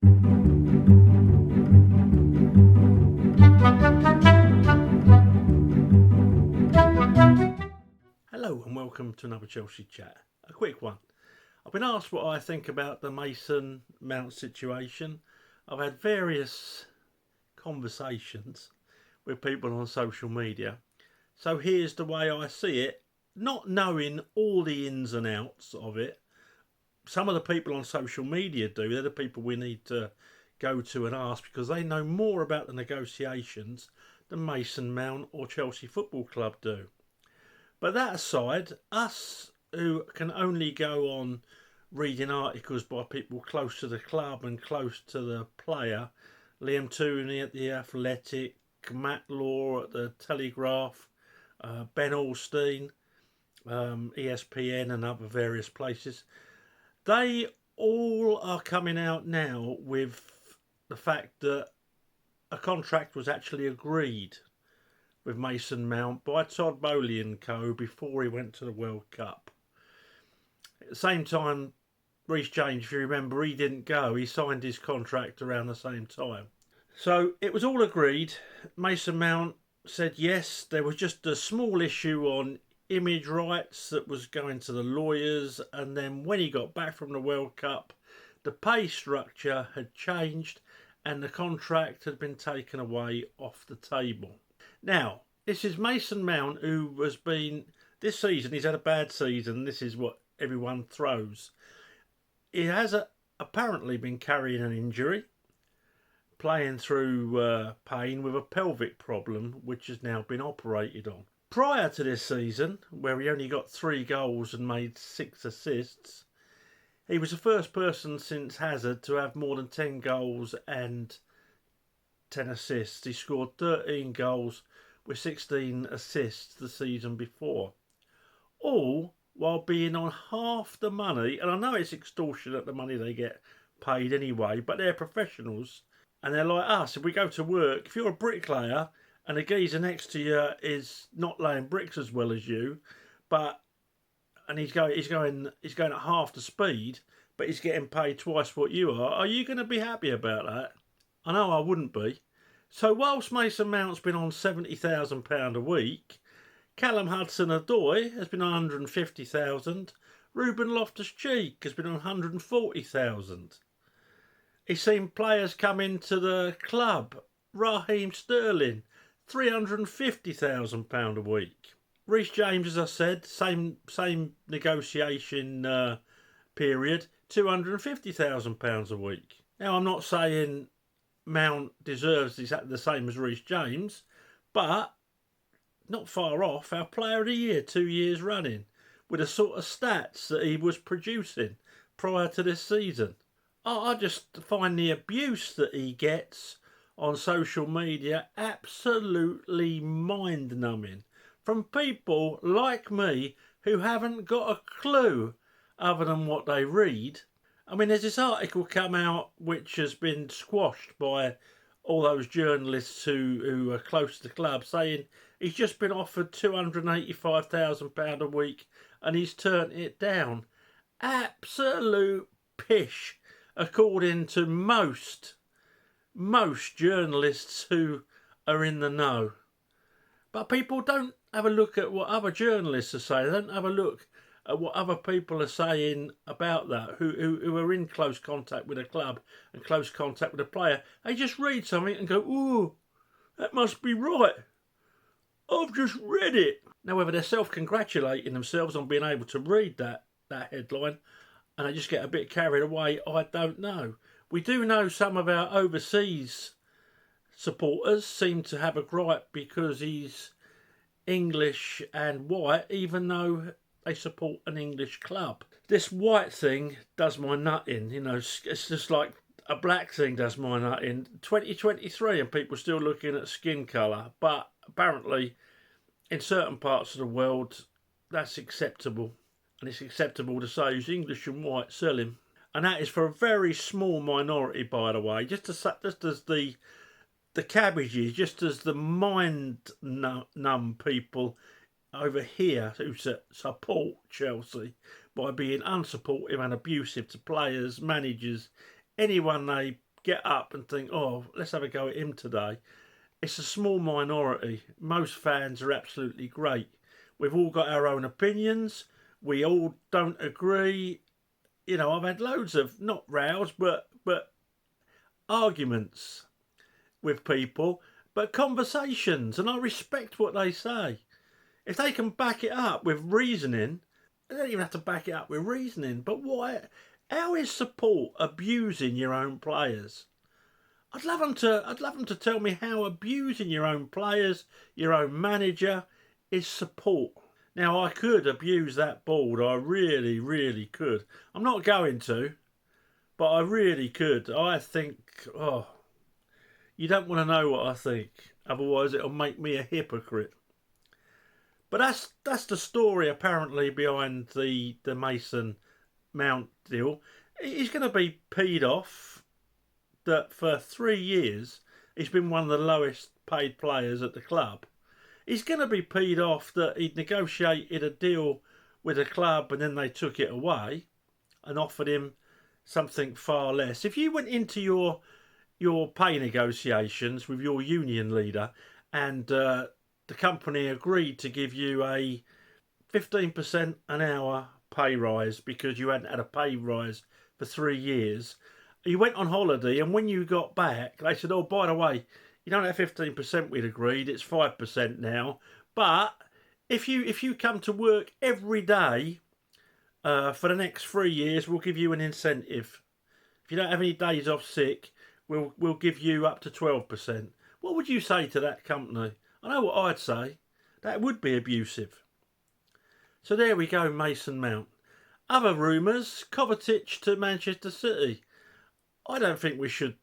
Hello and welcome to another Chelsea chat. A quick one. I've been asked what I think about the Mason Mount situation. I've had various conversations with people on social media. So here's the way I see it, not knowing all the ins and outs of it. Some of the people on social media do. They're the people we need to go to and ask because they know more about the negotiations than Mason Mount or Chelsea Football Club do. But that aside, us who can only go on reading articles by people close to the club and close to the player, Liam Tooney at The Athletic, Matt Law at the Telegraph, Ben Alstein, ESPN and other various places, they all are coming out now with the fact that a contract was actually agreed with Mason Mount by Todd Bowley and co before he went to the World Cup. At the same time, Reece James, if you remember, he didn't go. He signed his contract around the same time. So it was all agreed. Mason Mount said yes. There was just a small issue on image rights that was going to the lawyers. And then when he got back from the World Cup, the pay structure had changed and the contract had been taken away off the table. Now, this is Mason Mount, who has been, this season, he's had a bad season. This is what everyone throws. He has apparently been carrying an injury, playing through pain with a pelvic problem, which has now been operated on. Prior to this season, where he only got 3 goals and made 6 assists, he was the first person since Hazard to have more than 10 goals and 10 assists. He scored 13 goals with 16 assists the season before. All while being on half the money, and I know it's extortionate the money they get paid anyway, but they're professionals and they're like us. If we go to work, if you're a bricklayer and the geezer next to you is not laying bricks as well as you, and he's going at half the speed, but he's getting paid twice what you are you going to be happy about that? I know I wouldn't be. So whilst Mason Mount's been on £70,000 a week, Callum Hudson-Odoi has been on 150,000. Ruben Loftus-Cheek has been on 140,000. He's seen players come into the club. Raheem Sterling, £350,000 a week. Reece James, as I said, same negotiation period, £250,000 a week. Now, I'm not saying Mount deserves exactly the same as Reece James, but not far off our Player of the Year 2 years running, with the sort of stats that he was producing prior to this season. I just find the abuse that he gets on social media absolutely mind-numbing from people like me who haven't got a clue other than what they read. I mean, there's this article come out which has been squashed by all those journalists who are close to the club, saying he's just been offered £285,000 a week and he's turned it down. Absolute pish, according to most journalists who are in the know. But people don't have a look at what other journalists are saying. They don't have a look at what other people are saying about that, who are in close contact with the club and close contact with the player. They just read something and go, ooh, that must be right. I've just read it. Now, whether they're self-congratulating themselves on being able to read that headline and they just get a bit carried away, I don't know. We do know some of our overseas supporters seem to have a gripe because he's English and white, even though they support an English club. This white thing does my nut in, it's just like a black thing does my nut in. 2023 and people still looking at skin colour, but apparently in certain parts of the world that's acceptable. And it's acceptable to say he's English and white, sell him. And that is for a very small minority, by the way, just as the Cabbages, just as the mind-numb people over here who support Chelsea by being unsupportive and abusive to players, managers, anyone they get up and think, oh, let's have a go at him today. It's a small minority. Most fans are absolutely great. We've all got our own opinions. We all don't agree. You know, I've had loads of not rows, but arguments with people, but conversations, and I respect what they say. If they can back it up with reasoning, they don't even have to back it up with reasoning. But why? How is support abusing your own players? I'd love them to. I'd love them to tell me how abusing your own players, your own manager, is support. Now I could abuse that board. I really, really could. I'm not going to, but I really could. I think. Oh, you don't want to know what I think. Otherwise, it'll make me a hypocrite. But that's the story apparently behind the Mason Mount deal. He's going to be peed off that for 3 years he's been one of the lowest paid players at the club. He's going to be peed off that he'd negotiated a deal with a club and then they took it away and offered him something far less. If you went into your pay negotiations with your union leader and the company agreed to give you a 15% an hour pay rise because you hadn't had a pay rise for 3 years, you went on holiday and when you got back they said, oh, by the way, you don't have 15% we'd agreed, it's 5% now, but if you come to work every day for the next 3 years, we'll give you an incentive. If you don't have any days off sick, we'll give you up to 12%. What would you say to that company? I know what I'd say. That would be abusive. So there we go, Mason Mount. Other rumours, Kovacic to Manchester City. I don't think we should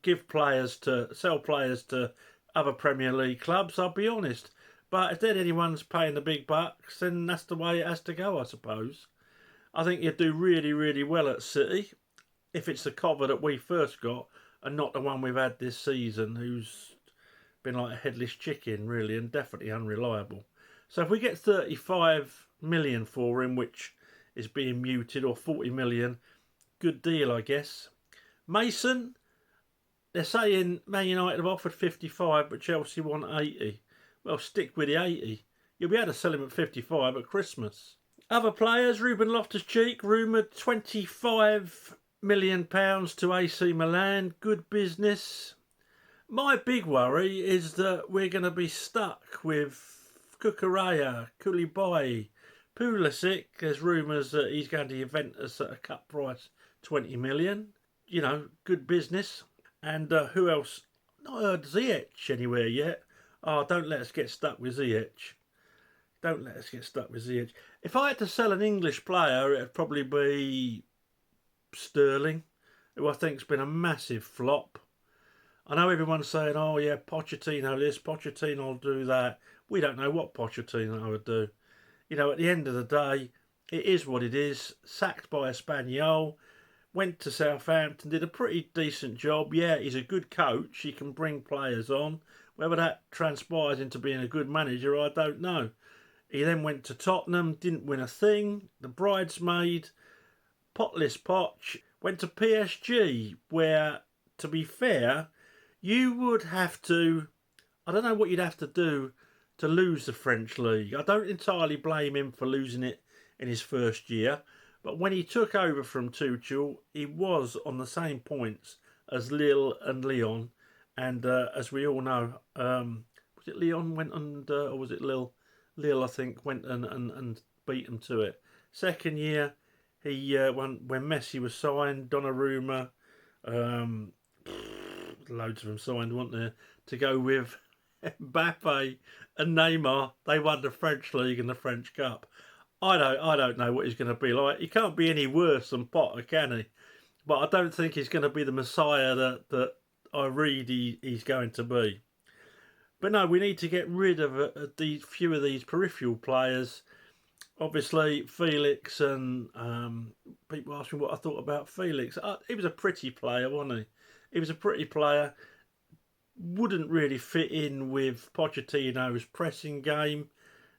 sell players to other Premier League clubs, I'll be honest. But if anyone's paying the big bucks, then that's the way it has to go, I suppose. I think you'd do really, really well at City if it's the cover that we first got and not the one we've had this season, who's been like a headless chicken, really, and definitely unreliable. So if we get 35 million for him, which is being muted, or 40 million, good deal, I guess. Mason, they're saying Man United have offered 55, but Chelsea want 80. Well, stick with the 80. You'll be able to sell him at 55 at Christmas. Other players, Ruben Loftus-Cheek, rumoured £25 million to AC Milan. Good business. My big worry is that we're going to be stuck with Cucurella, Koulibaly, Pulisic. There's rumours that he's going to Juventus at a cut price, 20 million. You know, good business. And who else? Not heard Ziyech anywhere yet. Oh, don't let us get stuck with Ziyech. Don't let us get stuck with Ziyech. If I had to sell an English player, it'd probably be Sterling, who I think's been a massive flop. I know everyone's saying, oh yeah, Pochettino this, Pochettino will do that. We don't know what Pochettino would do. You know, at the end of the day, it is what it is. Sacked by Espanyol, went to Southampton, did a pretty decent job. Yeah, he's a good coach. He can bring players on. Whether that transpires into being a good manager, I don't know. He then went to Tottenham, didn't win a thing. The bridesmaid, Potless Poch, went to PSG, where, to be fair, you would have to, I don't know what you'd have to do to lose the French league. I don't entirely blame him for losing it in his first year, but when he took over from Tuchel, he was on the same points as Lille and Lyon, and as we all know, was it Lyon went and, or was it Lille? Lille, I think, went and beat them to it. Second year, he when Messi was signed, Donnarumma, loads of them signed, weren't there, to go with Mbappe and Neymar. They won the French league and the French Cup. I don't know what he's going to be like. He can't be any worse than Potter, can he? But I don't think he's going to be the Messiah that I read he's going to be. But no, we need to get rid of the few of these peripheral players. Obviously, Felix, and people ask me what I thought about Felix. He was a pretty player, wasn't he? He was a pretty player. Wouldn't really fit in with Pochettino's pressing game.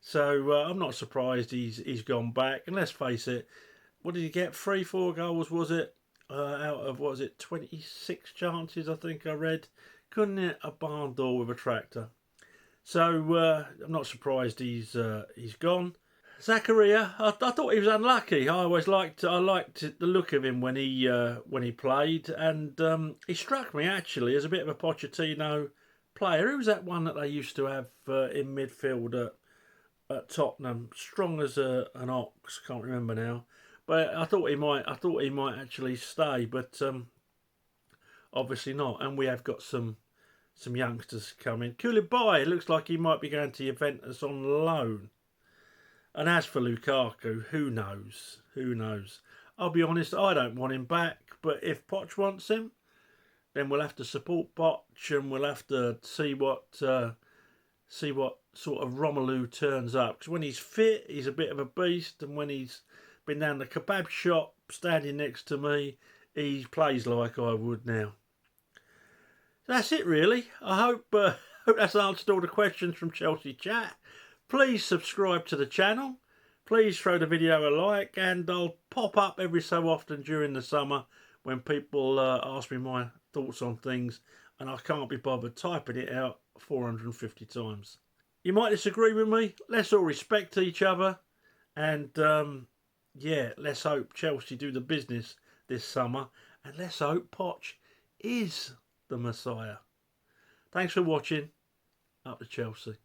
So I'm not surprised he's gone back. And let's face it, what did he get? 3-4 goals, was it? out of, what was it, 26 chances I think I read. Couldn't hit a barn door with a tractor. So I'm not surprised he's gone. Zakaria, I thought he was unlucky. I liked the look of him when he played, and he struck me actually as a bit of a Pochettino player. Who was that one that they used to have in midfield at Tottenham? Strong as an ox. Can't remember now. But I thought he might actually stay, but obviously not. And we have got some youngsters coming. Koulibaly looks like he might be going to Juventus on loan. And as for Lukaku, who knows? Who knows? I'll be honest, I don't want him back. But if Poch wants him, then we'll have to support Poch, and we'll have to see what sort of Romelu turns up. Because when he's fit, he's a bit of a beast, and when he's been down the kebab shop standing next to me, he plays like I would now. That's it, really. I hope that's answered all the questions from Chelsea Chat. Please subscribe to the channel. Please throw the video a like, and I'll pop up every so often during the summer when people ask me my thoughts on things, and I can't be bothered typing it out 450 times. You might disagree with me. Let's all respect each other, and yeah, let's hope Chelsea do the business this summer, and let's hope Poch is the Messiah. Thanks for watching. Up to Chelsea.